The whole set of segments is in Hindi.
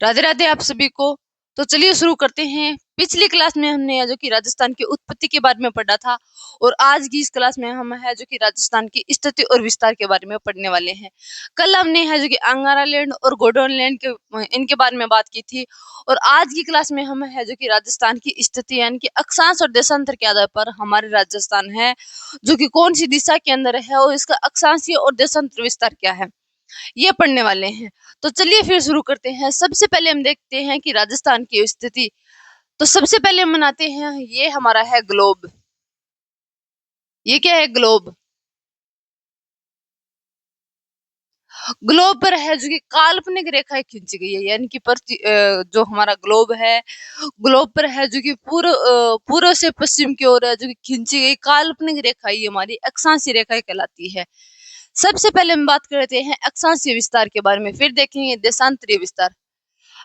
राधे राधे आप सभी को। तो चलिए शुरू करते हैं। पिछली क्लास में हमने जो कि राजस्थान की उत्पत्ति के बारे में पढ़ा था और आज की इस क्लास में हम है जो कि राजस्थान की स्थिति और विस्तार के बारे में पढ़ने वाले हैं। कल हमने है जो कि अंगारा लैंड और गोंडवाना लैंड के इनके बारे में बात की थी और आज की क्लास में हम है जो कि राजस्थान की स्थिति यानी कि अक्षांश और देशांतर के आधार पर हमारे राजस्थान है जो कि कौन सी दिशा के अंदर है और इसका अक्षांशीय और देशांतर विस्तार क्या है, ये पढ़ने वाले हैं। तो चलिए फिर शुरू करते हैं। सबसे पहले हम देखते हैं कि राजस्थान की स्थिति। तो सबसे पहले हम बनाते हैं, ये हमारा है ग्लोब। ये क्या है? ग्लोब। ग्लोब पर है जो कि काल्पनिक रेखाएं खींची गई है, यानी कि जो हमारा ग्लोब है, ग्लोब पर है जो कि पूर्व से पश्चिम की ओर है जो कि खींची गई काल्पनिक रेखा, ये हमारी अक्षांशीय रेखाएं कहलाती है। सबसे पहले हम बात करते हैं अक्षांशीय विस्तार के बारे में, फिर देखेंगे देशांतरीय विस्तार।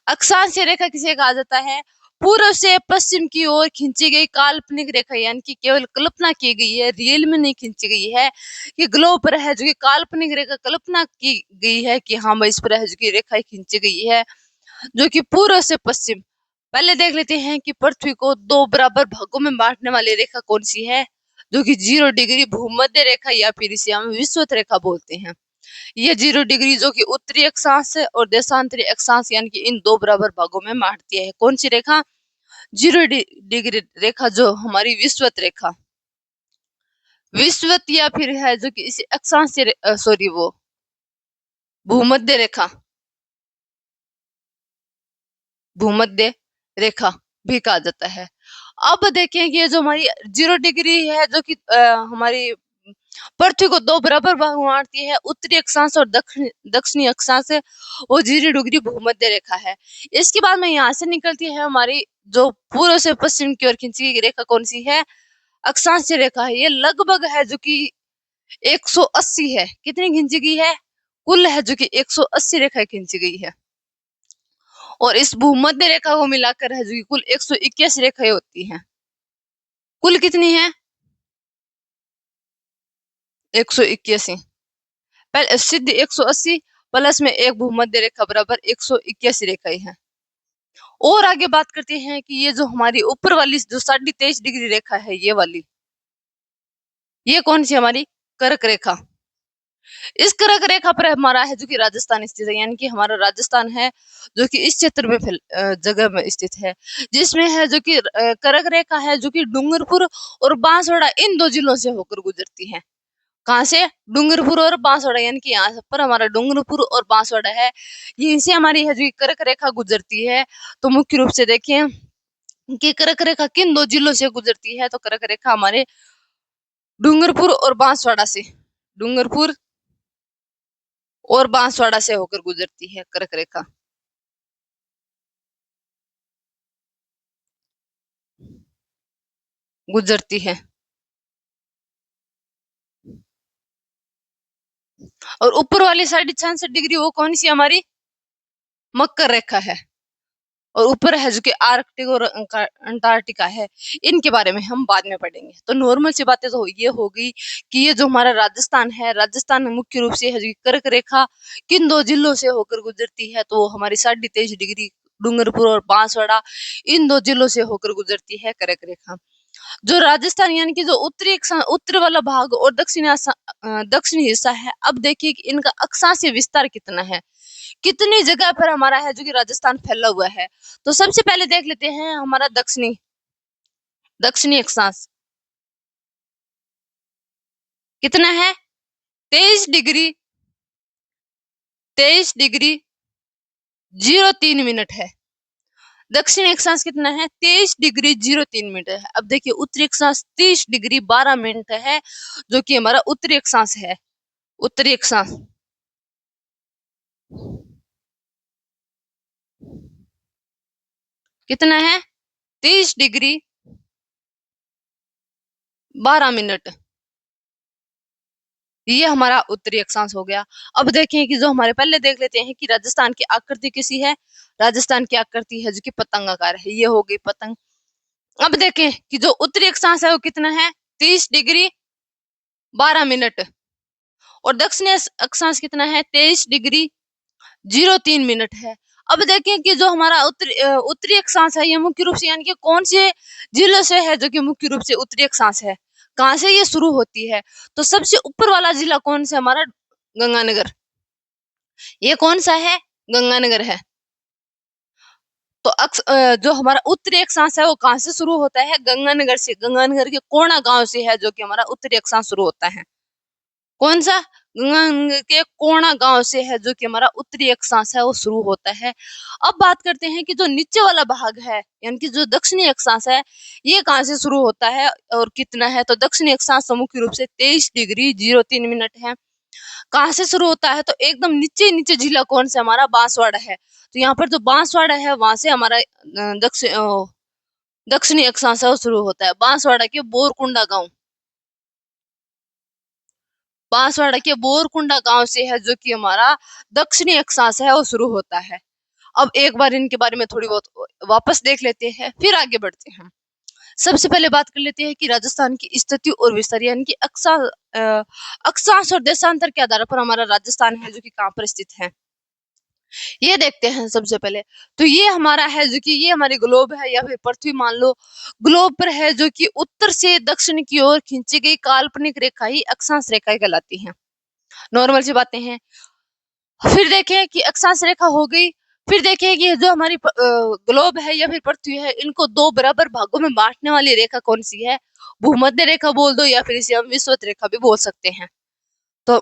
अक्षांशीय रेखा किसे कहा जाता है? पूर्व से पश्चिम की ओर खींची गई काल्पनिक रेखा, यानी कि केवल कल्पना की गई है, रियल में नहीं खींची गई है। कि ग्लोब पर है जो कि काल्पनिक रेखा कल्पना की गई है कि हाँ भाई इस पर है जो कि रेखा खींची गई है जो कि पूर्व से पश्चिम। पहले देख लेते हैं कि पृथ्वी को दो बराबर भागों में बांटने वाली रेखा कौन सी है, जो कि 0 डिग्री भूमध्य रेखा या फिर इसे हम विषुवत रेखा बोलते हैं। ये 0 डिग्री जो कि उत्तरी अक्षांश है और देशांतरी अक्षांश यानी कि इन दो बराबर भागों में बांटती है। कौन सी रेखा? 0 डिग्री रेखा, जो हमारी विषुवत रेखा, विषुवत या फिर है जो कि इसे अक्षांश सॉरी वो भूमध्य रेखा, भूमध्य रेखा भी कहा जाता है। अब देखें कि ये जो हमारी 0 डिग्री है जो कि हमारी पृथ्वी को दो बराबर भाग में बांटती है, उत्तरी अक्षांश और दक्षिणी अक्षांश है, वो 0 डिग्री भूमध्य रेखा है। इसके बाद में यहाँ से निकलती है हमारी जो पूर्व से पश्चिम की ओर खींची गई रेखा कौन सी है? अक्षांशीय रेखा है। ये लगभग है जो कि 180 है। कितनी खींची गई है? कुल है जो कि 180 रेखाएं खींची गई है और इस भूमध्य रेखा को मिलाकर है जो कि कुल 181 रेखाएं होती हैं। कुल कितनी है? 181। पहले सिद्ध 180 प्लस में एक भूमध्य रेखा बराबर 181 रेखाएं हैं। और आगे बात करते हैं कि ये जो हमारी ऊपर वाली जो 23.5 डिग्री रेखा है, ये वाली, ये कौन सी हमारी कर्क रेखा। इस कर्क रेखा पर हमारा है जो कि राजस्थान स्थित है, यानी कि हमारा राजस्थान है जो कि इस क्षेत्र में जगह में स्थित है, जिसमें है जो कि कर्क रेखा है जो कि डूंगरपुर और बांसवाड़ा इन दो जिलों से होकर गुजरती है। कहाँ से? डूंगरपुर और बांसवाड़ा, यानी कि यहाँ पर हमारा डूंगरपुर और बांसवाड़ा है, ये इनसे हमारी है जो कर्क रेखा गुजरती है। तो मुख्य रूप से देखें कि कर्क रेखा किन दो जिलों से गुजरती है, तो कर्क रेखा हमारे डूंगरपुर और बांसवाड़ा से, डूंगरपुर और बांसवाड़ा से होकर गुजरती है कर्क रेखा। गुजरती है। और ऊपर वाली 66.5 डिग्री वो कौन सी हमारी मकर रेखा है, और ऊपर है जो कि आर्कटिक और अंटार्कटिका है। इनके बारे में हम बाद में पढ़ेंगे। तो नॉर्मल सी बातें तो ये हो गई कि ये जो हमारा राजस्थान है, राजस्थान में मुख्य रूप से है जो कर्क रेखा किन दो जिलों से होकर गुजरती है, तो हमारी 23.5 डिग्री डूंगरपुर और बांसवाड़ा इन दो जिलों से होकर गुजरती है कर्क रेखा। जो राजस्थान यानी कि जो उत्तर वाला भाग और दक्षिणी हिस्सा है, अब देखिए कि इनका अक्षांशीय विस्तार कितना है, कितनी जगह पर हमारा है जो कि राजस्थान फैला हुआ है। तो सबसे पहले देख लेते हैं हमारा दक्षिणी दक्षिणी अक्षांश कितना है? 23 डिग्री 23 डिग्री 03 मिनट है। दक्षिणी अक्षांश कितना है? 23 डिग्री 03 मिनट है। अब देखिए उत्तरी अक्षांश 30 डिग्री 12 मिनट है, जो कि हमारा उत्तरी अक्षांश है। उत्तरी अक्षांश कितना है? 30 डिग्री 12 मिनट। ये हमारा उत्तरी अक्षांश हो गया। अब देखें कि जो हमारे पहले देख लेते हैं कि राजस्थान की आकृति कैसी है। राजस्थान की आकृति है जो कि पतंगाकार है, ये हो गई पतंग। अब देखें कि जो उत्तरी अक्षांश है वो कितना है? 30 डिग्री 12 मिनट। और दक्षिणी अक्षांश कितना है? 23 डिग्री 03 मिनट है। अब देखें कि जो हमारा उत्तरी अक्षांश है ये मुख्य रूप से यानी कि कौन से जिलों से है जो कि मुख्य रूप से उत्तरी अक्षांश है, कहाँ से ये शुरू होती है। तो सबसे ऊपर वाला जिला कौन सा हमारा, गंगानगर। ये कौन सा है, गंगानगर है। तो जो हमारा उत्तरी अक्षांश है वो कहाँ से शुरू होता है, गंगानगर से। गंगानगर के कोणा गांव से है जो कि हमारा उत्तरी अक्षांश शुरू होता है। कौन सा, गंगानगर के कोणा गांव से है जो कि हमारा उत्तरी अक्षांश है वो शुरू होता है। अब बात करते हैं कि जो नीचे वाला भाग है यानी कि जो दक्षिणी अक्षांश है ये कहाँ से शुरू होता है और कितना है। तो दक्षिणी अक्षांश मुख्य रूप से 23°03' है। कहाँ से शुरू होता है, तो एकदम नीचे नीचे जिला कौन सा हमारा, बांसवाड़ा है। तो यहाँ पर जो बांसवाड़ा है वहां से हमारा दक्षिणी अक्षांश है वो शुरू होता है। बांसवाड़ा के बोरकुंडा गांव, बांसवाड़ा के बोरकुंडा गांव से है जो कि हमारा दक्षिणी अक्षांश है वो शुरू होता है। अब एक बार इनके बारे में थोड़ी बहुत वापस देख लेते हैं फिर आगे बढ़ते हैं। सबसे पहले बात कर लेते हैं कि राजस्थान की स्थिति और विस्तार यानी कि अक्षांश और देशांतर के आधार पर हमारा राजस्थान है जो कि कहाँ पर स्थित है ये देखते हैं। सबसे पहले तो ये हमारा है जो कि ये हमारी ग्लोब है या फिर पृथ्वी मान लो। ग्लोब पर है जो कि उत्तर से दक्षिण की ओर खींची गई काल्पनिक रेखा ही अक्षांश रेखा कहलाती है। नॉर्मल सी बातें हैं। फिर देखें कि अक्षांश रेखा हो गई। फिर देखें कि जो हमारी ग्लोब है या फिर पृथ्वी है इनको दो बराबर भागों में बांटने वाली रेखा कौन सी है, भूमध्य रेखा बोल दो या फिर इसे हम विषुवत रेखा भी बोल सकते हैं। तो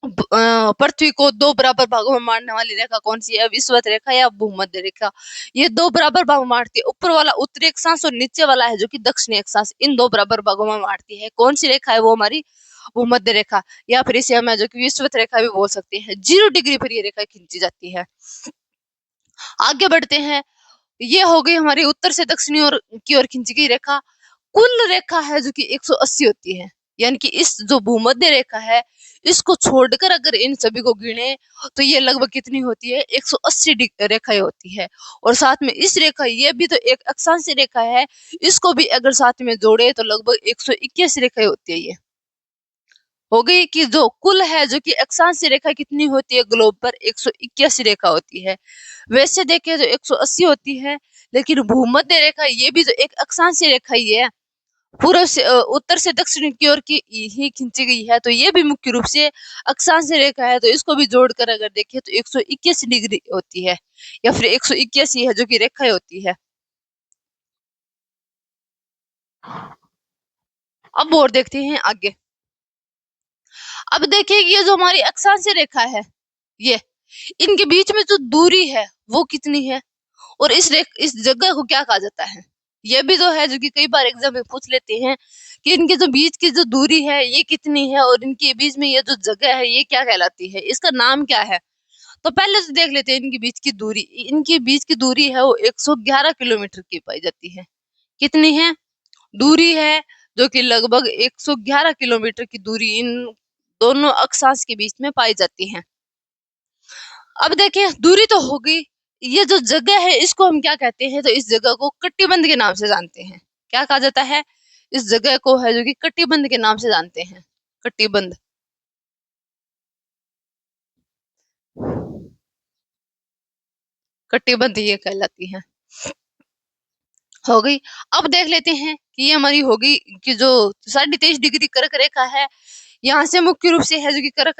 पृथ्वी को दो बराबर भागों में बांटने वाली रेखा कौन सी है, विषुवत रेखा या भूमध्य रेखा। ये दो बराबर भागों में बांटती है। ऊपर वाला उत्तरी अक्षांश और नीचे वाला है जो कि दक्षिणी अक्षांश, इन दो बराबर भागों में बांटती है। कौन सी रेखा है, वो हमारी भूमध्य रेखा या फिर इसे हम जो कि विषुवत रेखा भी बोल सकते हैं। 0 डिग्री पर ये रेखा खींची जाती है। आगे बढ़ते हैं। ये हो गई हमारी उत्तर से दक्षिणी ओर की ओर खींची गई रेखा। कुल रेखा है जो कि 180 होती है। यानी कि इस जो भूमध्य रेखा है इसको छोड़कर अगर इन सभी को गिने तो ये लगभग कितनी होती है, 180 रेखाएं होती है। और साथ में इस रेखा, ये भी तो एक अक्षांश रेखा है, इसको भी अगर साथ में जोड़े तो लगभग 181 रेखाएं होती है। ये हो गई कि जो कुल है जो कि अक्षांश रेखा कितनी होती है ग्लोब पर, 181 रेखा होती है। वैसे देखें तो 180 होती है, लेकिन भूमध्य रेखा ये भी तो एक अक्षांश रेखा ही है, पूर्व से उत्तर से दक्षिण की ओर की ही खींची गई है। तो ये भी मुख्य रूप से अक्षांश रेखा है। तो इसको भी जोड़कर अगर देखें तो 181 डिग्री होती है या फिर 181 है जो कि रेखाएं होती है। अब और देखते हैं आगे। अब देखिए ये जो हमारी अक्षांश रेखा है ये, इनके बीच में जो दूरी है वो कितनी है और इस जगह को क्या कहा जाता है। ये भी जो है जो कि कई बार एग्जाम में पूछ लेते हैं कि इनके जो बीच की जो दूरी है ये कितनी है और इनके बीच में ये जो जगह है ये क्या कहलाती है, इसका नाम क्या है। तो पहले तो देख लेते हैं इनके बीच की दूरी। इनके बीच की दूरी है वो 111 किलोमीटर की पाई जाती है। कितनी है, दूरी है जो कि लगभग 111 किलोमीटर की दूरी इन दोनों अक्षांश के बीच में पाई जाती है। अब देखिए दूरी तो हो गई, ये जो जगह है इसको हम क्या कहते हैं, तो इस जगह को कटिबंध के नाम से जानते हैं। क्या कहा जाता है, इस जगह को है जो कि कटिबंध के नाम से जानते हैं। कटिबंध, कटिबंध ये कहलाती है। हो गई। अब देख लेते हैं कि ये हमारी होगी कि जो 23.5 डिग्री कर्क रेखा है यहाँ से मुख्य रूप से है जो कि कर्क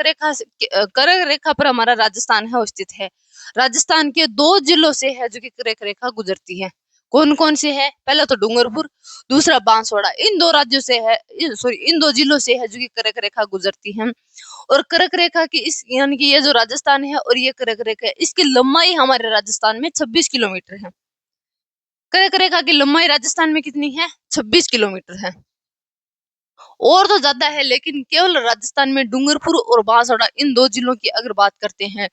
रेखा पर हमारा राजस्थान है स्थित है। राजस्थान के 2 जिलों से है जो कि कर्क रेखा गुजरती है। कौन कौन से है, पहला तो डूंगरपुर, दूसरा बांसवाड़ा। इन 2 राज्यों से है, सॉरी इन 2 जिलों से है जो कि कर्क रेखा गुजरती है। और कर्क रेखा की इस यानी कि ये जो राजस्थान है और ये कर्क रेखा है इसकी लंबाई हमारे राजस्थान में 26 किलोमीटर है। कर्क रेखा की लंबाई राजस्थान में कितनी है, 26 किलोमीटर है। और तो ज्यादा है लेकिन केवल राजस्थान में डूंगरपुर और बांसवाड़ा इन 2 जिलों की अगर बात करते हैं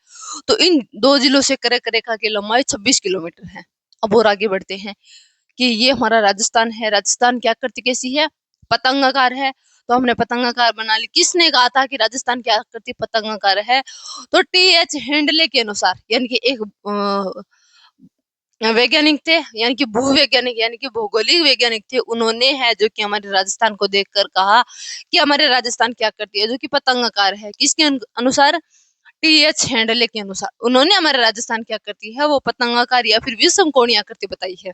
तो इन 2 जिलों से कर्क रेखा की लंबाई 26 किलोमीटर है। अब और आगे बढ़ते हैं कि ये हमारा राजस्थान है। राजस्थान की आकृति कैसी है, पतंगाकार है। तो हमने पतंगाकार बना ली। किसने कहा था कि राजस्थान की आकृति पतंगाकार है, तो टी.एच. हेंडले के अनुसार, यानी कि एक वैज्ञानिक थे, यानी कि भूवैज्ञानिक यानी कि भौगोलिक वैज्ञानिक थे। उन्होंने है जो कि हमारे राजस्थान को देखकर कहा कि हमारे राजस्थान की आकृति है जो कि पतंगाकार है। किसके अनुसार, पट्टी या छेंडले के अनुसार उन्होंने हमारे राजस्थान क्या करती है वो पतंगाकार या फिर विषम कोणीय आकृति बताई है।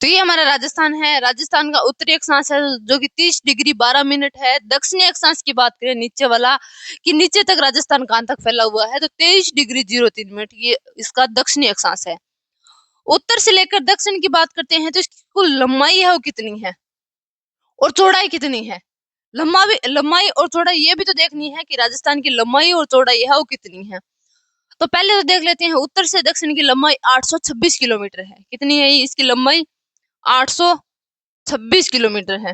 तो ये हमारा राजस्थान है। राजस्थान का उत्तरी अक्षांश है जो कि 30 डिग्री 12 मिनट है। दक्षिणी अक्षांश की बात करें नीचे वाला कि नीचे तक राजस्थान कहां तक फैला हुआ है तो 23 डिग्री 03 मिनट ये इसका दक्षिणी अक्षांश है। उत्तर से लेकर दक्षिण की बात करते हैं तो इसकी कुल लंबाई है वो कितनी है और चौड़ाई कितनी है। लंबाई और चौड़ाई ये भी तो देखनी है कि राजस्थान की लंबाई और चौड़ाई है वो कितनी है। तो पहले तो देख लेते हैं उत्तर से दक्षिण की लंबाई 826 किलोमीटर है। कितनी है इसकी लंबाई 826 किलोमीटर है।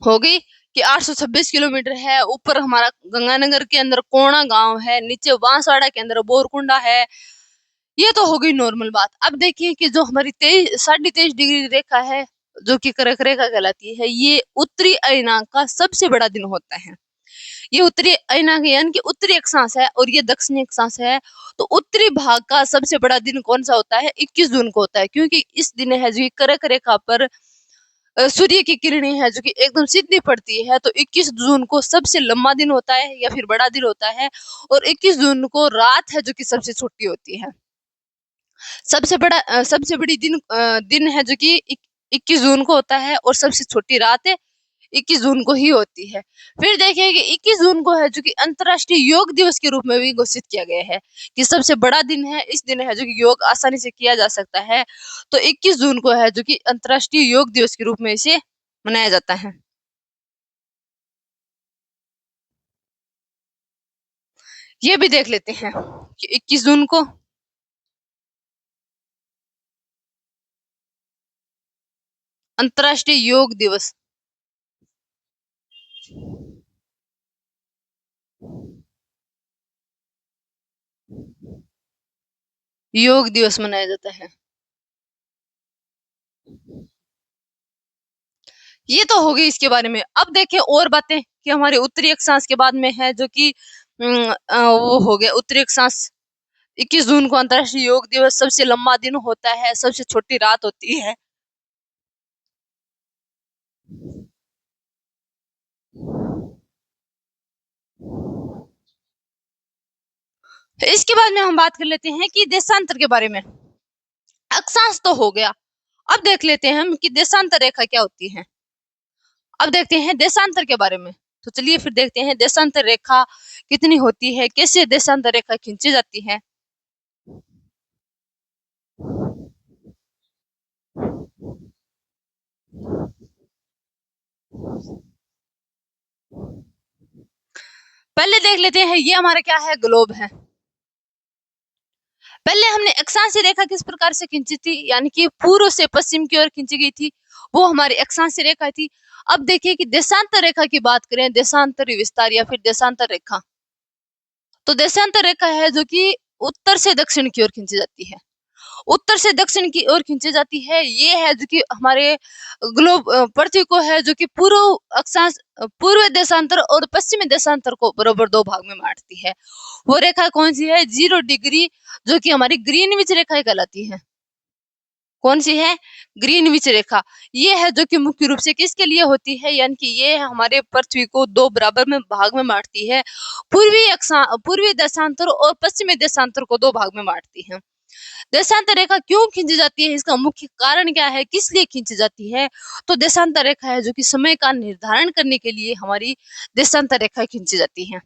हो गई कि 826 किलोमीटर है। ऊपर हमारा गंगानगर के अंदर कोणा गांव है, नीचे बांसवाड़ा के अंदर बोरकुंडा है। ये तो हो गई नॉर्मल बात। अब देखिए कि जो हमारी 23.5 डिग्री रेखा है जो कि कर्क रेखा कहलाती है ये उत्तरी अयनांक का सबसे बड़ा दिन होता है। ये उत्तरी अयनांक यानी कि उत्तरी अक्षांश है और ये दक्षिणी अक्षांश है। तो उत्तरी भाग का सबसे बड़ा दिन कौन सा होता है 21 जून को होता है क्योंकि इस दिन है जो कर्क रेखा पर सूर्य की किरणें है जो कि एकदम सीधी पड़ती है। तो 21 जून को सबसे लंबा दिन होता है या फिर बड़ा दिन होता है और 21 जून को रात है जो कि सबसे छोटी होती है। सबसे बड़ी दिन है जो कि 21 जून को होता है और सबसे छोटी रात 21 जून को ही होती है। फिर देखिए कि 21 जून को है जो कि अंतर्राष्ट्रीय योग दिवस के रूप में भी घोषित किया गया है कि सबसे बड़ा दिन है। इस दिन है जो कि योग आसानी से किया जा सकता है। तो 21 जून को है जो कि अंतर्राष्ट्रीय योग दिवस के रूप में इसे मनाया जाता है। ये भी देख लेते हैं कि 21 जून को अंतर्राष्ट्रीय योग दिवस मनाया जाता है। ये तो हो गई इसके बारे में। अब देखें और बातें कि हमारे उत्तरी अक्षांश के बाद में है जो कि वो हो गया उत्तरी अक्षांश। 21 जून को अंतर्राष्ट्रीय योग दिवस सबसे लंबा दिन होता है, सबसे छोटी रात होती है। तो इसके बाद में हम बात कर लेते हैं कि देशांतर के बारे में। अक्षांश तो हो गया। अब देख लेते हैं हम कि देशांतर रेखा क्या होती है। अब देखते हैं देशांतर के बारे में। तो चलिए फिर देखते हैं देशांतर रेखा कितनी होती है, कैसे देशांतर रेखा खींची जाती है। पहले देख लेते हैं ये हमारा क्या है ग्लोब है। पहले हमने अक्षांश रेखा किस प्रकार से खींची थी यानी कि पूर्व से पश्चिम की ओर खींची गई थी, वो हमारी अक्षांश रेखा थी। अब देखिए कि देशांतर रेखा की बात करें, देशांतर विस्तार या फिर देशांतर रेखा। तो देशांतर रेखा है जो कि उत्तर से दक्षिण की ओर खींची जाती है। उत्तर से दक्षिण की ओर खींची जाती है। ये है जो कि हमारे ग्लोब पृथ्वी को है जो कि पूर्व अक्षांश पूर्व देशांतर और पश्चिमी देशांतर को बराबर दो भाग में बांटती है। वो रेखा कौन सी है 0 डिग्री जो कि हमारी ग्रीनविच रेखा कहलाती है। कौन सी है ग्रीनविच रेखा। ये है जो कि मुख्य रूप से किसके लिए होती है यानी कि ये हमारे पृथ्वी को दो बराबर में भाग में बांटती है। पूर्वी देशांतर और पश्चिमी देशांतर को दो भाग में बांटती है। देशांतर रेखा क्यों खींची जाती है, इसका मुख्य कारण क्या है, किस लिए खींची जाती है। तो देशांतर रेखा है जो कि समय का निर्धारण करने के लिए हमारी देशांतर रेखा खींची जाती है।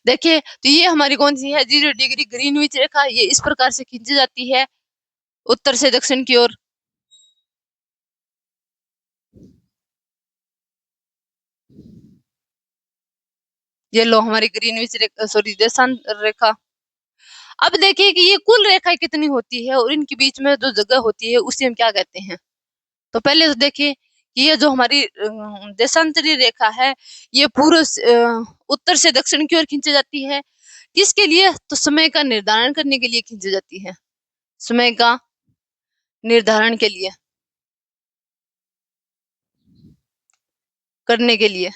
देखिए तो ये हमारी कौन सी है 0 डिग्री ग्रीनविच रेखा। ये इस प्रकार से खींची जाती है उत्तर से दक्षिण की ओर। ये लो हमारी ग्रीनविच रेखा सॉरी देशांतर रेखा। अब देखिए कि ये कुल रेखाएं कितनी होती है और इनके बीच में जो जगह होती है उसे हम क्या कहते हैं। तो पहले तो देखिए कि ये जो हमारी देशांतरी रेखा है ये उत्तर से दक्षिण की ओर खींची जाती है। किसके लिए, तो समय का निर्धारण करने के लिए खींची जाती है। समय का निर्धारण के लिए करने के लिए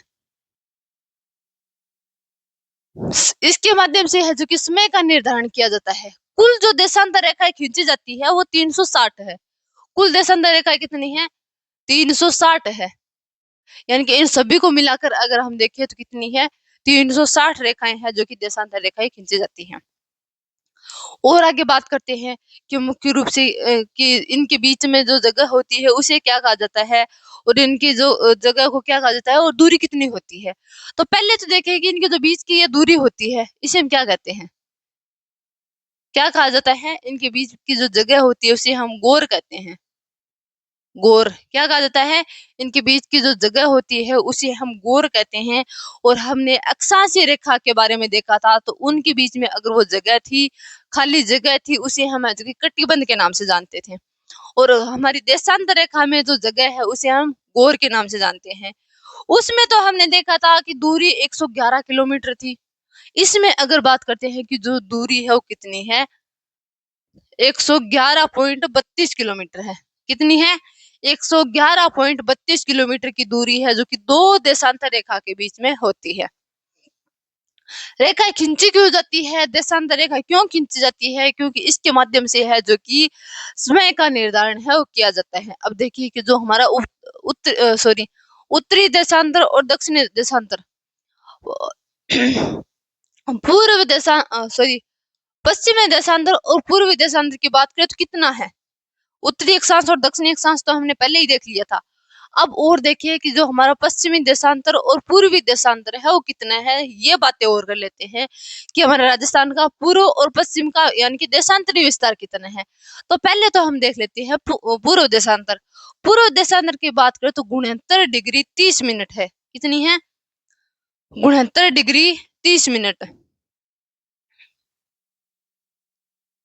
इसके माध्यम से है जो कि समय का निर्धारण किया जाता है। कुल जो देशांतर रेखाएं खींची जाती है वो 360 है। कुल देशांतर रेखाएं कितनी है 360 है। यानी कि इन सभी को मिलाकर अगर हम देखें तो कितनी है 360 रेखाएं हैं जो कि देशांतर रेखाएं खींची जाती हैं। और आगे बात करते हैं कि मुख्य रूप से कि इनके बीच में जो जगह होती है उसे क्या कहा जाता है, और इनकी जो जगह को क्या कहा जाता है, और दूरी कितनी होती है। तो पहले तो देखें कि इनके जो बीच की ये दूरी होती है इसे हम क्या कहते हैं, क्या कहा जाता है, इनके बीच की जो जगह होती है उसे हम गौर कहते हैं। गौर क्या कहा जाता है, इनके बीच की जो जगह होती है उसे हम गौर कहते हैं। और हमने अक्षांशीय रेखा के बारे में देखा था, तो उनके बीच में अगर वो जगह थी, खाली जगह थी, उसे हम जो कि कटिबंध के नाम से जानते थे। और हमारी देशांतर रेखा में जो जगह है उसे हम गौर के नाम से जानते हैं। उसमें तो हमने देखा था कि दूरी 111 किलोमीटर थी। इसमें अगर बात करते हैं कि जो दूरी है वो कितनी है, 111.32 किलोमीटर है। कितनी है, 111.32 किलोमीटर की दूरी है, जो कि दो देशांतर रेखा के बीच में होती है। रेखा खींची क्यों जाती है, देशांतर रेखा क्यों खींची जाती है, क्योंकि इसके माध्यम से है जो कि समय का निर्धारण है वो किया जाता है। अब देखिए कि जो हमारा उत्तरी देशांतर और दक्षिणी देशांतर, पूर्व देशा सॉरी पश्चिमी देशांतर और पूर्वी देशांतर की बात करें तो कितना है, उत्तरी अक्षांश और दक्षिणी अक्षांश तो हमने पहले ही देख लिया था। अब और देखिए कि जो हमारा पश्चिमी देशांतर और पूर्वी देशांतर है वो कितना है, ये बातें और कर लेते हैं कि हमारे राजस्थान का पूर्व और पश्चिम का यानी कि देशांतरी विस्तार कितना है। तो पहले तो हम देख लेते हैं पूर्व देशांतर। पूर्व देशांतर की बात करें तो 69 डिग्री 30 मिनट है। कितनी है, 69 डिग्री 30 मिनट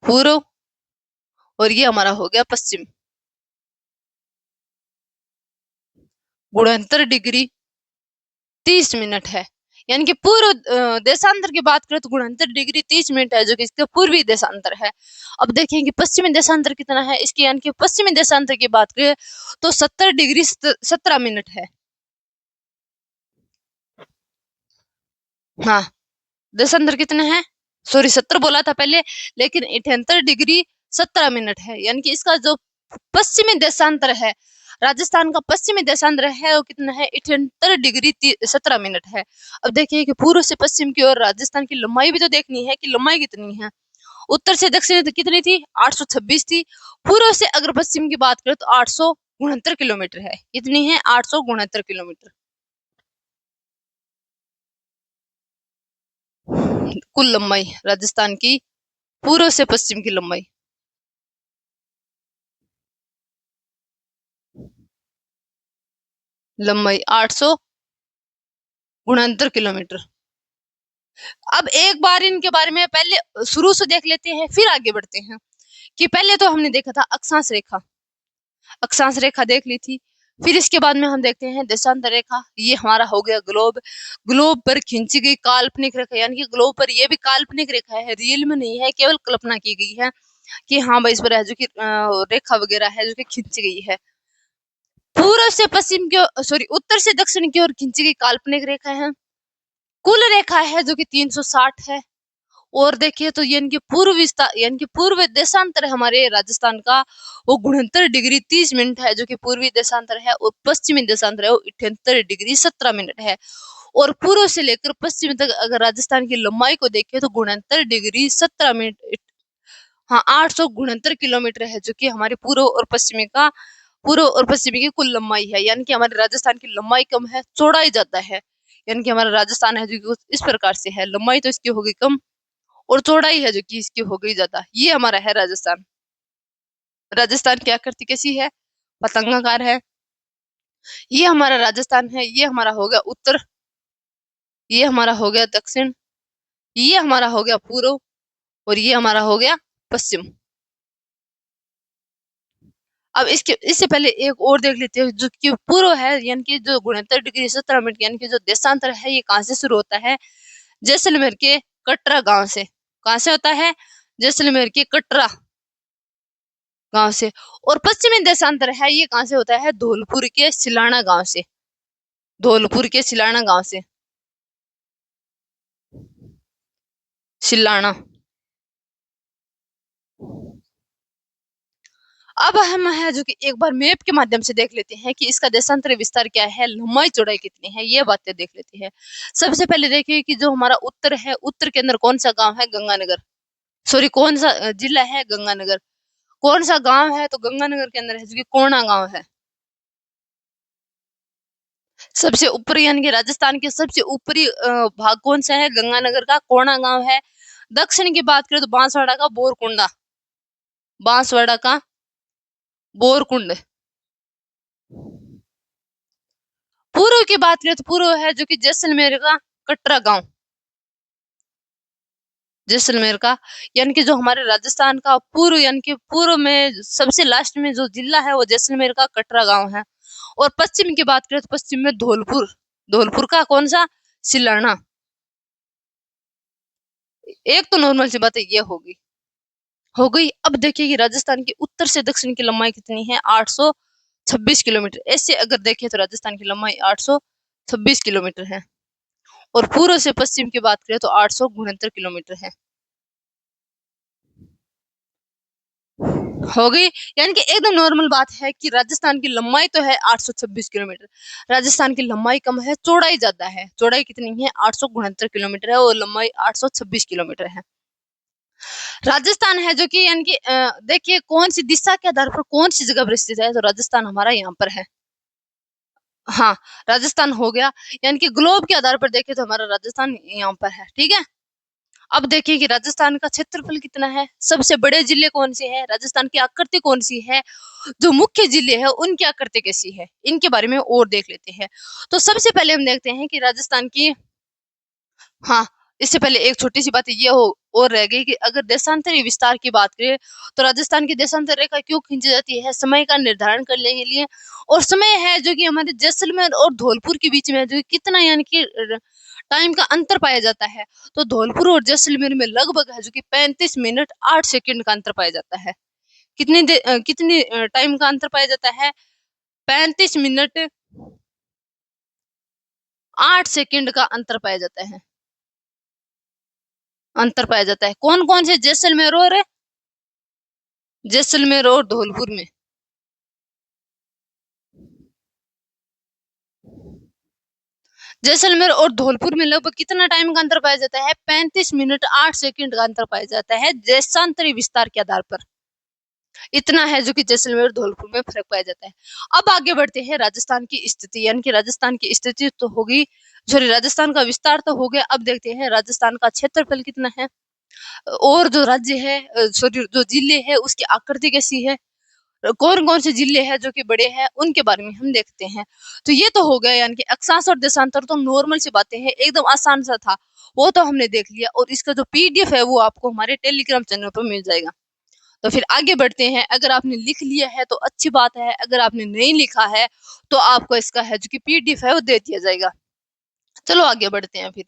पूर्व, और ये हमारा हो गया पश्चिम, 69 डिग्री 30 मिनट है। यानी कि पूर्व देशांतर की बात करें तो 69 डिग्री 30 मिनट है, जो कि इसका पूर्वी देशांतर है। अब देखें कि पश्चिमी देशांतर कितना है इसकी, यानी कि पश्चिमी देशांतर की बात करें तो 70 डिग्री 17 मिनट है। हाँ, देशांतर कितना है, सॉरी 70 बोला था पहले, लेकिन 78 डिग्री 17 मिनट है। यानी कि इसका जो पश्चिमी देशांतर है, राजस्थान का पश्चिमी देशांतर है वो कितना है, 78 डिग्री 17 मिनट है। अब देखिए कि पूर्व से पश्चिम की ओर राजस्थान की लंबाई भी तो देखनी है कि लंबाई कितनी है। उत्तर से दक्षिण तो कितनी थी, 826 थी। पूर्व से अगर पश्चिम की बात करें तो 869 किलोमीटर है। कितनी है, 869 किलोमीटर कुल लंबाई राजस्थान की, पूर्व से पश्चिम की लंबाई। लंबाई 869 किलोमीटर। अब एक बार इनके बारे में पहले शुरू से देख लेते हैं, फिर आगे बढ़ते हैं। कि पहले तो हमने देखा था अक्षांश रेखा, अक्षांश रेखा देख ली थी। फिर इसके बाद में हम देखते हैं देशांतर रेखा, ये हमारा हो गया ग्लोब। ग्लोब पर खींची गई काल्पनिक रेखा, यानी कि ग्लोब पर ये भी काल्पनिक रेखा है, रियल में नहीं है, केवल कल्पना की गई है कि हाँ भाई इस पर है जो कि रेखा वगैरह है जो कि खींची गई है। पूर्व से पश्चिम की ओर, सॉरी उत्तर से दक्षिण की ओर खींची गई काल्पनिक रेखा है। कुल रेखा है जो कि 360 है। और देखिए तो यानी कि पूर्व विस्तार, यानी कि पूर्व देशांतर हमारे राजस्थान का वो 69 डिग्री 30 मिनट है, जो कि पूर्वी देशांतर है। और पश्चिमी देशांतर है वो 78 डिग्री 17 मिनट है। और पूर्व से लेकर पश्चिम तक अगर राजस्थान की लंबाई को देखें तो 69 डिग्री 17 मिनट, हाँ 869 किलोमीटर है, जो कि हमारे पूर्व और पश्चिमी की कुल लंबाई है। यानी कि हमारे राजस्थान की लंबाई कम है, चौड़ाई ज्यादा है। यानी कि हमारा राजस्थान है जो कि इस प्रकार से है, लंबाई तो इसकी होगी कम और चौड़ाई है जो कि इसकी हो गई ज्यादा। ये हमारा है राजस्थान। राजस्थान की आकृति कैसी है, पतंगाकार है। ये हमारा राजस्थान है, ये हमारा हो गया उत्तर, ये हमारा हो गया दक्षिण, ये हमारा हो गया पूर्व, और ये हमारा हो गया पश्चिम। अब इसके इससे पहले एक और देख लेते हैं जो कि पूर्व है, यानी कि जो 69 डिग्री 17 मिनट, यानी कि जो देशांतर है ये कहाँ से शुरू होता है, जैसलमेर के कटरा गांव से। कहाँ से होता है, जैसलमेर के कटरा गांव से। और पश्चिमी देशांतर है ये कहाँ से होता है, धौलपुर के सिलाना गांव से। धौलपुर के सिलाना गांव से, सिलाना। अब हम है जो कि एक बार मैप के माध्यम से देख लेते हैं कि इसका देशांतरी विस्तार क्या है, लंबाई चौड़ाई कितनी है, ये बातें देख लेते हैं। सबसे पहले देखिए कि जो हमारा उत्तर है, उत्तर के अंदर कौन सा गांव है, गंगानगर। सॉरी, कौन सा जिला है, गंगानगर। कौन सा गांव है, तो गंगानगर के अंदर है जो कि कोणा गांव है। सबसे ऊपरी यानी कि राजस्थान के सबसे ऊपरी भाग कौन सा है, गंगानगर का कोणा गांव है। दक्षिण की बात करें तो बांसवाड़ा का बोरकुंडा, बांसवाड़ा का बोरकुंड। पूर्व की बात करें तो पूर्व है जो कि जैसलमेर का कटरा गांव, जैसलमेर का। यानी कि जो हमारे राजस्थान का पूर्व यानी कि पूर्व में सबसे लास्ट में जो जिला है वो जैसलमेर का कटरा गांव है। और पश्चिम की बात करें तो पश्चिम में धौलपुर, धौलपुर का कौन सा, सिलाना। एक तो नॉर्मल सी बात है ये होगी, हो गई। अब देखिए कि राजस्थान की उत्तर से दक्षिण की लंबाई कितनी है, 826 किलोमीटर। ऐसे अगर देखें तो राजस्थान की लंबाई 826 किलोमीटर है। और पूर्व से पश्चिम की बात करें तो 869 किलोमीटर है, हो गई। यानी कि एकदम नॉर्मल बात है कि राजस्थान की लंबाई तो है 826 किलोमीटर, राजस्थान की लंबाई कम है, चौड़ाई ज्यादा है। चौड़ाई कितनी है, 869 किलोमीटर है, और लंबाई 826 किलोमीटर है। राजस्थान है जो कि यानी कि देखिए कौन सी दिशा के आधार पर कौन सी जगह पर स्थित है, तो राजस्थान हमारा यहाँ पर है। हाँ, राजस्थान हो गया। यानी कि ग्लोब के आधार पर देखें तो हमारा राजस्थान यहाँ पर है, ठीक है। अब देखिए कि राजस्थान का क्षेत्रफल कितना है, सबसे बड़े जिले कौन से हैं, राजस्थान की आकृति कौन सी है, जो मुख्य जिले हैं उनकी आकृति कैसी है, इनके बारे में और देख लेते हैं। तो सबसे पहले हम देखते हैं कि राजस्थान की, हाँ, इससे पहले एक छोटी सी बात ये हो और रह गई कि अगर देशांतरी विस्तार की बात करें तो राजस्थान की देशांतर रेखा क्यों खींची जाती है, समय का निर्धारण करने के लिए। और समय है जो कि हमारे जैसलमेर और धौलपुर के बीच में जो कि कितना यानी कि टाइम का अंतर पाया जाता है, तो धौलपुर और जैसलमेर में लगभग है जो कि 35 मिनट 8 सेकंड का अंतर पाया जाता है। कितनी टाइम का अंतर पाया जाता है, 35 मिनट 8 सेकंड का अंतर पाया जाता है, अंतर पाया जाता है। कौन कौन से, जैसलमेर और धौलपुर में। जैसलमेर और धौलपुर में लगभग कितना टाइम का अंतर पाया जाता है, 35 मिनट 8 सेकंड का अंतर पाया जाता है देशांतरी विस्तार के आधार पर। इतना है जो कि जैसलमेर और धौलपुर में फर्क पाया जाता है। अब आगे बढ़ते हैं राजस्थान की स्थिति, यानी कि राजस्थान की स्थिति तो होगी, सॉरी, राजस्थान का विस्तार तो हो गया। अब देखते हैं राजस्थान का क्षेत्रफल कितना है, और जो राज्य है, सॉरी, जो जिले है उसकी आकृति कैसी है, कौन कौन से जिले हैं जो कि बड़े हैं, उनके बारे में हम देखते हैं। तो ये तो हो गया, यानी कि अक्षांश और देशांतर तो नॉर्मल सी बातें हैं, एकदम आसान सा था, वो तो हमने देख लिया। और इसका जो पीडीएफ है वो आपको हमारे टेलीग्राम चैनल पर मिल जाएगा। तो फिर आगे बढ़ते हैं। अगर आपने लिख लिया है तो अच्छी बात है, अगर आपने नहीं लिखा है तो आपको इसका है जो कि पीडीएफ है वो दे दिया जाएगा। चलो आगे बढ़ते हैं फिर।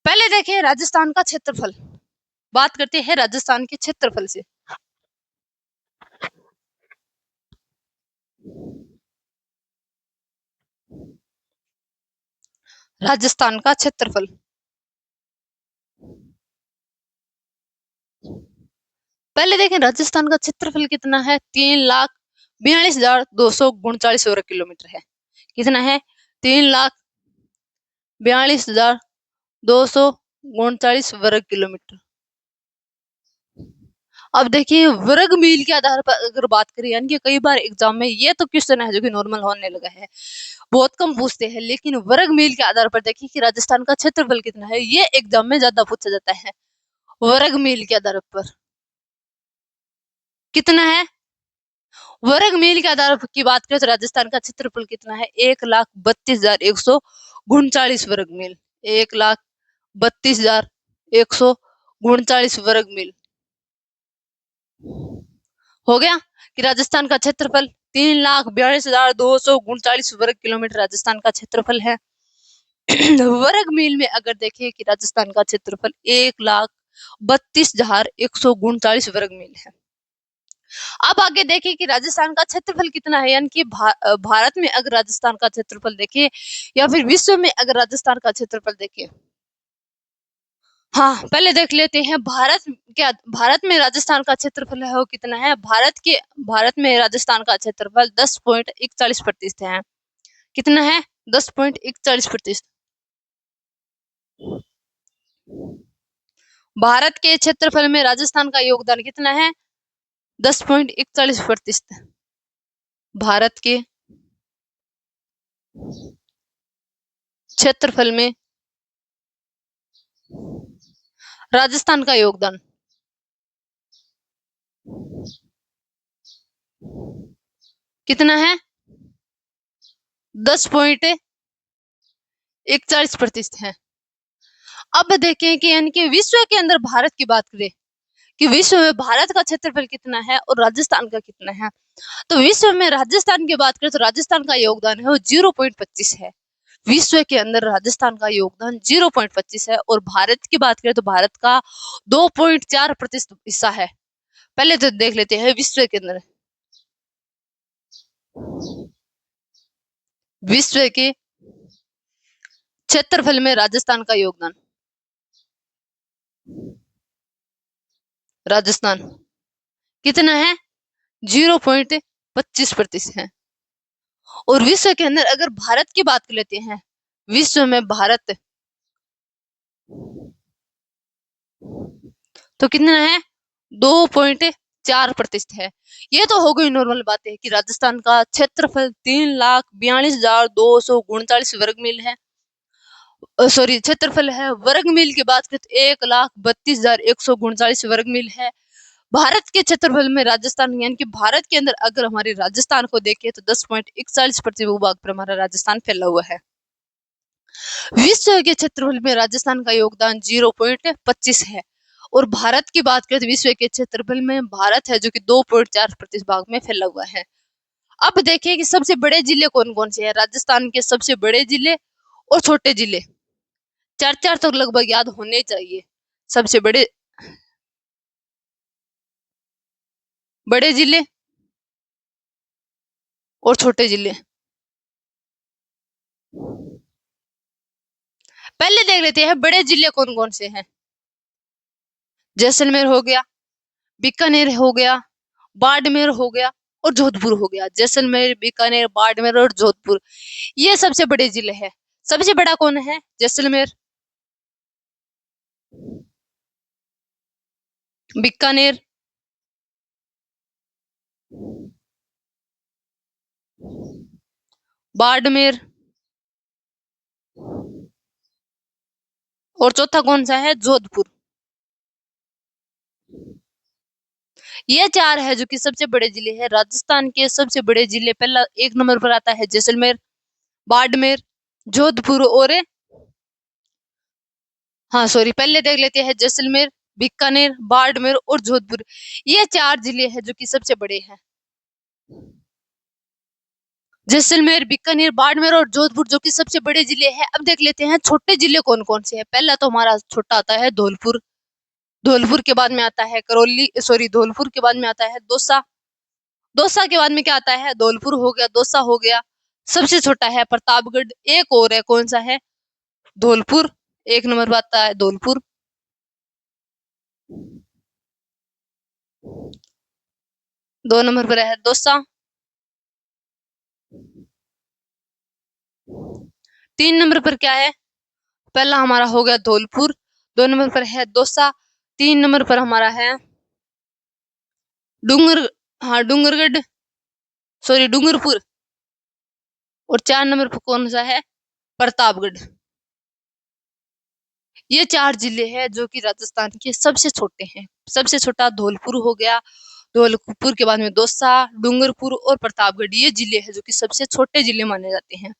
पहले देखें राजस्थान का क्षेत्रफल, बात करते हैं राजस्थान के क्षेत्रफल से। राजस्थान का क्षेत्रफल, पहले देखें राजस्थान का क्षेत्रफल कितना है, 3,42,239 वर्ग किलोमीटर है। कितना है, 3,42,239 वर्ग किलोमीटर। अब देखिए वर्ग मील के आधार पर अगर बात करें, यानी कि कई बार एग्जाम में ये तो क्वेश्चन है जो कि नॉर्मल होने लगा है, बहुत कम पूछते हैं, लेकिन वर्ग मील के आधार पर देखिए कि राजस्थान का क्षेत्रफल कितना है, ये एग्जाम में ज्यादा पूछा जाता है। वर्ग मील के आधार पर कितना है, वर्ग मील के आधार की बात करें तो राजस्थान का क्षेत्रफल कितना है, 1,32,139 वर्ग मील, 1,32,139 वर्ग मील। हो गया कि राजस्थान का क्षेत्रफल 3,42,239 वर्ग किलोमीटर राजस्थान का क्षेत्रफल है। वर्ग मील में अगर देखें कि राजस्थान का क्षेत्रफल 1,32,139 वर्ग मील है। अब आगे देखिए कि राजस्थान का क्षेत्रफल कितना है, यानी कि भारत में अगर राजस्थान का क्षेत्रफल देखें या फिर विश्व में अगर राजस्थान का क्षेत्रफल देखें। हाँ, पहले देख लेते हैं भारत में राजस्थान का क्षेत्रफल है वो कितना है। भारत में राजस्थान का क्षेत्रफल 10.41% है। कितना है? 10.41%। भारत के क्षेत्रफल में राजस्थान का योगदान कितना है? 10.41%। भारत के क्षेत्रफल में राजस्थान का योगदान कितना है? 10.41% है। अब देखें कि यानी कि विश्व के अंदर भारत की बात करें कि विश्व में भारत का क्षेत्रफल कितना है और राजस्थान का कितना है। तो विश्व में राजस्थान की बात करें तो राजस्थान का योगदान है वो 0.25 है। विश्व के अंदर राजस्थान का योगदान 0.25 है। और भारत की बात करें तो भारत का 2.4% हिस्सा है। पहले तो देख लेते हैं विश्व के अंदर, विश्व के क्षेत्रफल में राजस्थान का योगदान। राजस्थान कितना है? 0.25% है। और विश्व के अंदर अगर भारत की बात कर लेते हैं, विश्व में भारत तो कितना है? 2.4% है। ये तो हो गई नॉर्मल बात है कि राजस्थान का क्षेत्रफल 3,42,239 वर्ग मील है। सॉरी, क्षेत्रफल है। वर्ग मील की बात करें तो 1,32,139 वर्ग मील है। भारत के क्षेत्रफल में राजस्थान यानी कि भारत के अंदर अगर हमारे राजस्थान को देखें तो 10.41% भूभाग पर हमारा राजस्थान फैला हुआ है। विश्व के क्षेत्रफल में राजस्थान का योगदान 0.25 है। और भारत की बात करें तो विश्व के क्षेत्रफल में भारत है जो कि 2.4% भाग में फैला हुआ है। अब देखिए कि सबसे बड़े जिले कौन कौन से हैं। राजस्थान के सबसे बड़े जिले और छोटे जिले 4 तो लगभग याद होने चाहिए। सबसे बड़े जिले और छोटे जिले। पहले देख लेते हैं बड़े जिले कौन कौन से हैं। जैसलमेर हो गया, बीकानेर हो गया, बाड़मेर हो गया और जोधपुर हो गया। जैसलमेर, बीकानेर, बाड़मेर और जोधपुर ये सबसे बड़े जिले हैं। सबसे बड़ा कौन है? जैसलमेर, बीकानेर, बाड़मेर और चौथा कौन सा है? जोधपुर। ये 4 है जो कि सबसे बड़े जिले हैं। राजस्थान के सबसे बड़े जिले पहला 1 नंबर पर आता है जैसलमेर, बाड़मेर, जोधपुर और हाँ सॉरी, पहले देख लेते हैं जैसलमेर, बीकानेर, बाड़मेर और जोधपुर। ये 4 जिले हैं जो कि सबसे बड़े हैं। जैसलमेर, बीकानेर, बाड़मेर और जोधपुर जो कि सबसे बड़े जिले हैं। अब देख लेते हैं छोटे जिले कौन कौन से हैं। पहला तो हमारा छोटा आता है धौलपुर। धौलपुर के बाद में आता है करौली, सॉरी धौलपुर के बाद में आता है दौसा। दौसा के बाद में क्या आता है? धौलपुर हो गया, दौसा हो गया। सबसे छोटा है प्रतापगढ़। एक और है, कौन सा है? धौलपुर। 1 नंबर पर आता है धौलपुर। 2 नंबर पर है दौसा। 3 नंबर पर क्या है? पहला हमारा हो गया धौलपुर, 2 नंबर पर है दौसा, 3 नंबर पर हमारा है डूंगरगढ़, सॉरी डूंगरपुर और 4 नंबर पर कौन सा है? प्रतापगढ़। ये 4 जिले हैं जो कि राजस्थान के सबसे छोटे हैं। सबसे छोटा धौलपुर हो गया, धौलपुर के बाद में दौसा, डूंगरपुर और प्रतापगढ़ ये जिले हैं जो कि सबसे छोटे जिले माने जाते हैं।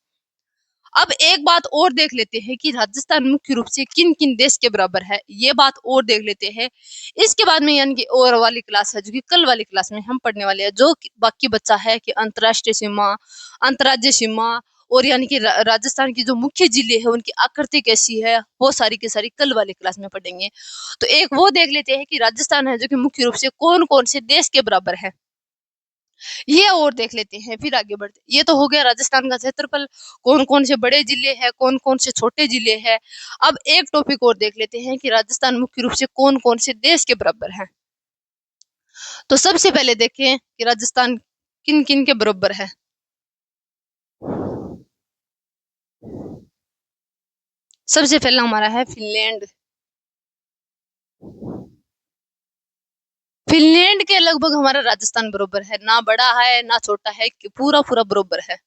अब एक बात और देख लेते हैं कि राजस्थान मुख्य रूप से किन किन देश के बराबर है। ये बात और देख लेते हैं। इसके बाद में यानी कि और वाली क्लास है जो कि कल वाली क्लास में हम पढ़ने वाले हैं, जो बाकी बच्चा है कि अंतरराष्ट्रीय सीमा, अंतर्राज्यीय सीमा और यानी कि राजस्थान की जो मुख्य जिले हैं उनकी आकृति कैसी है, वो सारी की सारी कल वाली क्लास में पढ़ेंगे। तो एक वो देख लेते हैं कि राजस्थान है जो कि मुख्य रूप से कौन कौन से देश के बराबर है, ये और देख लेते हैं, फिर आगे बढ़ते। ये तो हो गया राजस्थान का क्षेत्रफल, कौन कौन से बड़े जिले हैं, कौन कौन से छोटे जिले हैं। अब एक टॉपिक और देख लेते हैं कि राजस्थान मुख्य रूप से कौन कौन से देश के बराबर है। तो सबसे पहले देखें कि राजस्थान किन किन के बराबर है। सबसे पहला हमारा है फिनलैंड। फिनलैंड के लगभग हमारा राजस्थान बराबर है, ना बड़ा है ना छोटा है, पूरा पूरा बराबर है,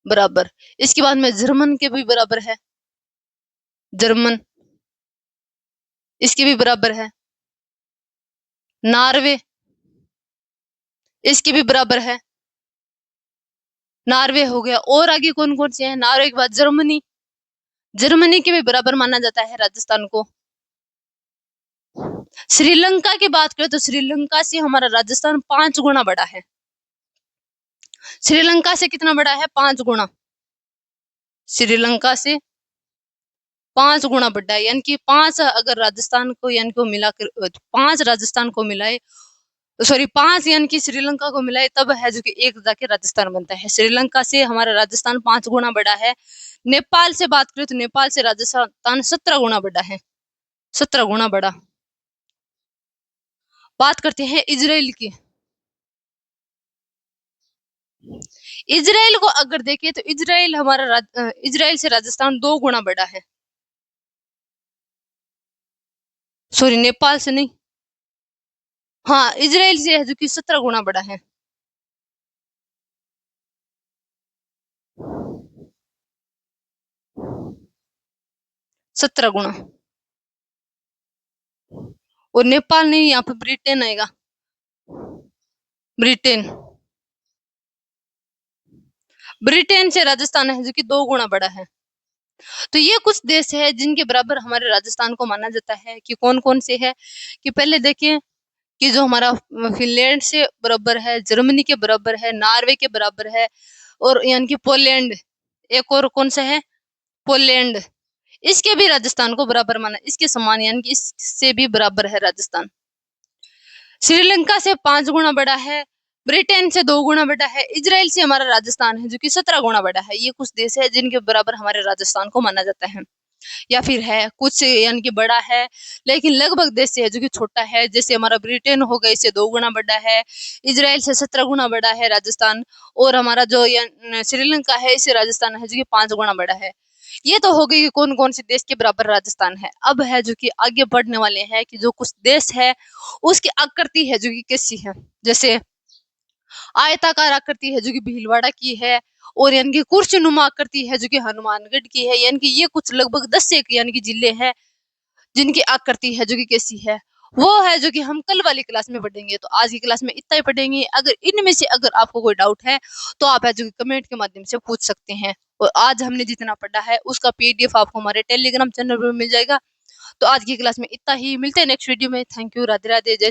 बराबर। इसके बाद में जर्मन के भी बराबर है, जर्मन इसके भी बराबर है। नॉर्वे इसके भी बराबर है, नॉर्वे हो गया। और आगे कौन कौन से हैं, नॉर्वे के बाद जर्मनी, जर्मनी के भी बराबर माना जाता है राजस्थान को। श्रीलंका की बात करें तो श्रीलंका से हमारा राजस्थान 5 गुना बड़ा है। श्रीलंका से कितना बड़ा है, 5 गुना। श्रीलंका से 5 गुना बड़ा है, यानी कि 5 अगर राजस्थान को यानी को मिलाकर 5 राजस्थान को मिलाए, सॉरी 5 यानी कि श्रीलंका को मिलाए तब है जो कि एक जाके राजस्थान बनता है। श्रीलंका से हमारा राजस्थान 5 गुना बड़ा है। नेपाल से बात करें तो नेपाल से राजस्थान 17 गुना बड़ा है, 17 गुना बड़ा। बात करते हैं इजराइल की। इजराइल को अगर देखें तो इजराइल हमारा इजराइल से राजस्थान 2 गुना बड़ा है, सॉरी नेपाल से नहीं, हाँ इजराइल से है जो कि 17 गुना बड़ा है। सत्रह गुना। और नेपाल नहीं, यहाँ पे ब्रिटेन आएगा, ब्रिटेन। ब्रिटेन से राजस्थान है जो कि 2 गुना बड़ा है। तो ये कुछ देश है जिनके बराबर हमारे राजस्थान को माना जाता है। कि कौन कौन से है, कि पहले देखिए कि जो हमारा फिनलैंड से बराबर है, जर्मनी के बराबर है, नॉर्वे के बराबर है, और यानी कि पोलैंड, एक और कौन सा है, पोलैंड, इसके भी राजस्थान को बराबर माना, इसके समान यानी कि इससे भी बराबर है राजस्थान। श्रीलंका से 5 गुना बड़ा है, ब्रिटेन से 2 गुना बड़ा है, इजराइल से हमारा राजस्थान है जो कि 17 गुना बड़ा है। ये कुछ देश है जिनके बराबर हमारे राजस्थान को माना जाता है। या फिर है कुछ यानी कि बड़ा है लेकिन लगभग देश से है जो कि छोटा है, जैसे हमारा ब्रिटेन हो गया, इससे 2 गुना बड़ा है, इजराइल से 17 गुना बड़ा है राजस्थान, और हमारा जो श्रीलंका है इससे राजस्थान है जो कि 5 गुना बड़ा है। ये तो हो गई कि कौन कौन से देश के बराबर राजस्थान है। अब है जो कि आगे बढ़ने वाले हैं कि जो कुछ देश है उसकी आकृति है जो कि कैसी है। जैसे आयताकार आकृति है जो कि भीलवाड़ा की है, और यानी कि कुर्सी नुमा आकृति है जो कि हनुमानगढ़ की है। यानी कि ये कुछ लगभग 10 से यानी कि जिले हैं जिनकी आकृति है जो कि कैसी है, वो है जो कि हम कल वाली क्लास में पढ़ेंगे। तो आज की क्लास में इतना ही पढ़ेंगे। अगर इनमें से अगर आपको कोई डाउट है तो आप है जो कि कमेंट के माध्यम से पूछ सकते हैं। और आज हमने जितना पढ़ा है उसका पीडीएफ आपको हमारे टेलीग्राम चैनल पर मिल जाएगा। तो आज की क्लास में इतना ही, मिलते हैं नेक्स्ट वीडियो में। थैंक यू, राधे राधे, जय